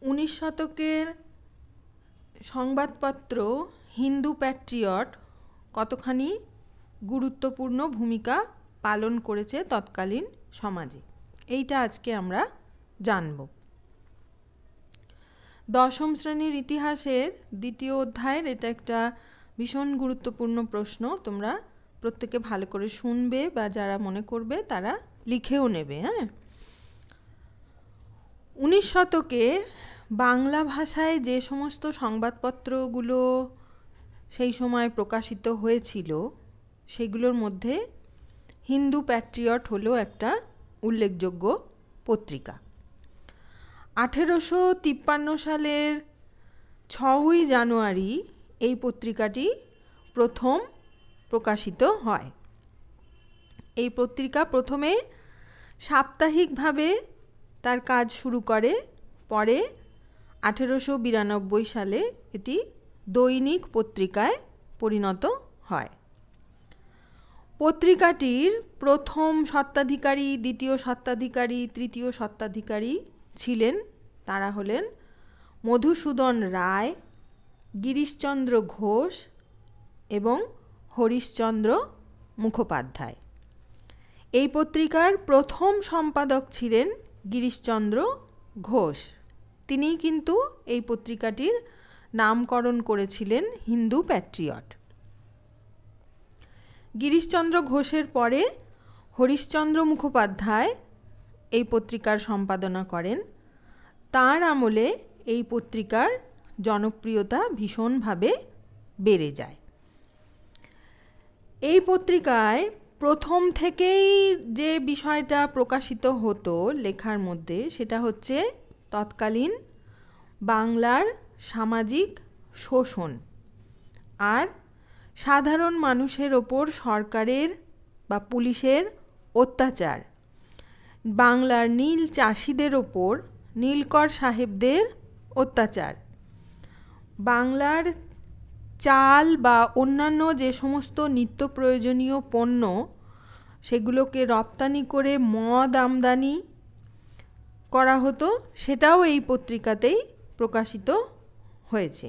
19 শতকের সংবাদপত্র হিন্দু প্যাট্রিয়ট কতখানি গুরুত্বপূর্ণ ভূমিকা পালন করেছে তৎকালীন সমাজে, এইটা আজকে আমরা জানব। দশম শ্রেণীর ইতিহাসের দ্বিতীয় অধ্যায়ের এটা একটা ভীষণ গুরুত্বপূর্ণ প্রশ্ন। তোমরা প্রত্যেকে ভালো করে শুনবে বা যারা মনে করবে তারা লিখেও নেবে। 19 শতকে বাংলা ভাষায় যে সমস্ত সংবাদপত্রগুলো সেই সময় প্রকাশিত হয়েছিল সেগুলোর মধ্যে হিন্দু প্যাট্রিয়ট হলো একটা উল্লেখযোগ্য পত্রিকা। 1853 সালের 6ই জানুয়ারি এই পত্রিকাটি প্রথম প্রকাশিত হয়। এই পত্রিকা প্রথমে সাপ্তাহিকভাবে তার কাজ শুরু করে, পরে 1892 সালে এটি দৈনিক পত্রিকায় পরিণত হয়। পত্রিকাটির প্রথম স্বত্বাধিকারী, দ্বিতীয় স্বত্বাধিকারী, তৃতীয় স্বত্বাধিকারী ছিলেন। তারা হলেন মধুসূদন রায়, গিরিশচন্দ্র ঘোষ এবং হরিশচন্দ্র মুখোপাধ্যায়। এই পত্রিকার প্রথম সম্পাদক ছিলেন গিরিশচন্দ্র ঘোষ। তিনি কিন্তু এই পত্রিকাটির নামকরণ করেছিলেন হিন্দু প্যাট্রিয়ট। গিরিশচন্দ্র ঘোষের পরে হরিশচন্দ্র মুখোপাধ্যায় এই পত্রিকার সম্পাদনা করেন। তাঁর আমলে এই পত্রিকার জনপ্রিয়তা ভীষণভাবে বেড়ে যায়। এই পত্রিকায় প্রথম থেকেই যে বিষয়টা প্রকাশিত হতো লেখার মধ্যে সেটা হচ্ছে তৎকালীন বাংলার সামাজিক শোষণ আর সাধারণ মানুষের ওপর সরকারের বা পুলিশের অত্যাচার, বাংলার নীল চাষিদের ওপর নীলকর সাহেবদের অত্যাচার, বাংলার চাল বা অন্যান্য যে সমস্ত নিত্য প্রয়োজনীয় পণ্য সেগুলোকে রপ্তানি করে মদ আমদানি করা হতো, সেটাও এই পত্রিকাতেই প্রকাশিত হয়েছে।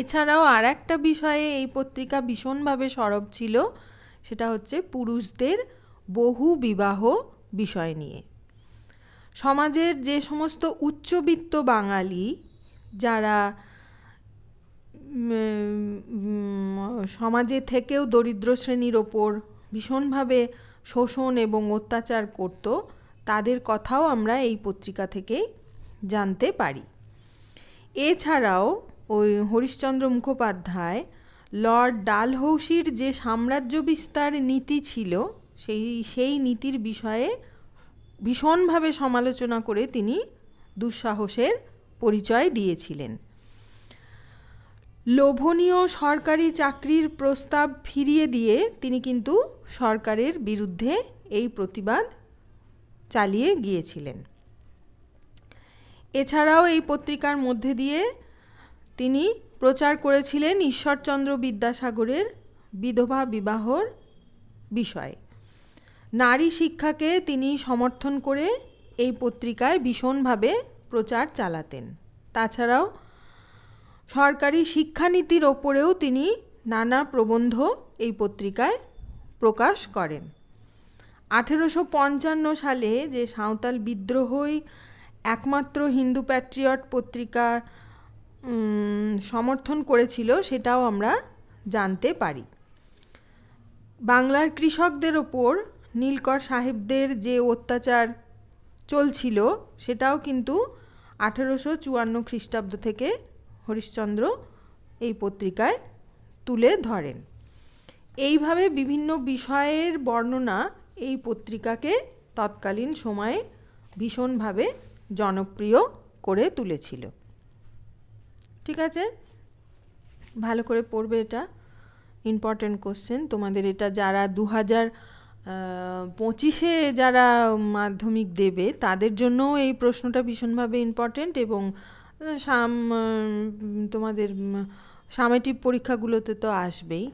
এছাড়াও আর একটা বিষয়ে এই পত্রিকা ভীষণভাবে সরব ছিল, সেটা হচ্ছে পুরুষদের বহু বিবাহ বিষয় নিয়ে। সমাজের যে সমস্ত উচ্চবিত্ত বাঙালি যারা সমাজে থেকেও দরিদ্র শ্রেণীর ওপর ভীষণভাবে শোষণ এবং অত্যাচার করত, তাদের কথাও আমরা এই পত্রিকা থেকে জানতে পারি। এছাড়াও ওই হরিশচন্দ্র মুখোপাধ্যায় লর্ড ডালহৌসির যে সাম্রাজ্য বিস্তার নীতি ছিল সেই নীতির বিষয়ে ভীষণভাবে সমালোচনা করে তিনি দুঃসাহসের পরিচয় দিয়েছিলেন। লোভনীয় সরকারি চাকরির প্রস্তাব ফিরিয়ে দিয়ে তিনি কিন্তু সরকারের বিরুদ্ধে এই প্রতিবাদ চালিয়ে গিয়েছিলেন। এছাড়াও এই পত্রিকার মধ্যে দিয়ে তিনি প্রচার করেছিলেন ঈশ্বরচন্দ্র বিদ্যাসাগরের বিধবা বিবাহর বিষয়ে। নারী শিক্ষাকে তিনি সমর্থন করে এই পত্রিকায় ভীষণভাবে প্রচার চালাতেন। তাছাড়াও সরকারি শিক্ষানীতির ওপরেও তিনি নানা প্রবন্ধ এই পত্রিকায় প্রকাশ করেন। 1855 সালে যে সাঁওতাল বিদ্রোহই একমাত্র হিন্দু প্যাট্রিয়ট পত্রিকা সমর্থন করেছিল সেটাও আমরা জানতে পারি। বাংলার কৃষকদের ওপর নীলকর সাহেবদের যে অত্যাচার চলছিল সেটাও কিন্তু 1854 খ্রিস্টাব্দ থেকে হরিশচন্দ্র এই পত্রিকায় তুলে ধরেন। এইভাবে বিভিন্ন বিষয়ের বর্ণনা এই পত্রিকাকে তৎকালীন সময়ে ভীষণভাবে জনপ্রিয় করে তুলেছিল। ঠিক আছে, ভালো করে পড়বে, এটা ইম্পর্টেন্ট কোশ্চেন তোমাদের। এটা যারা 2025 যারা মাধ্যমিক দেবে তাদের জন্য এই প্রশ্নটা ভীষণভাবে ইম্পর্টেন্ট, এবং তোমাদের সামেটিভ পরীক্ষাগুলোতে তো আসবেই।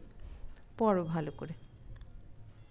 পড়ো ভালো করে।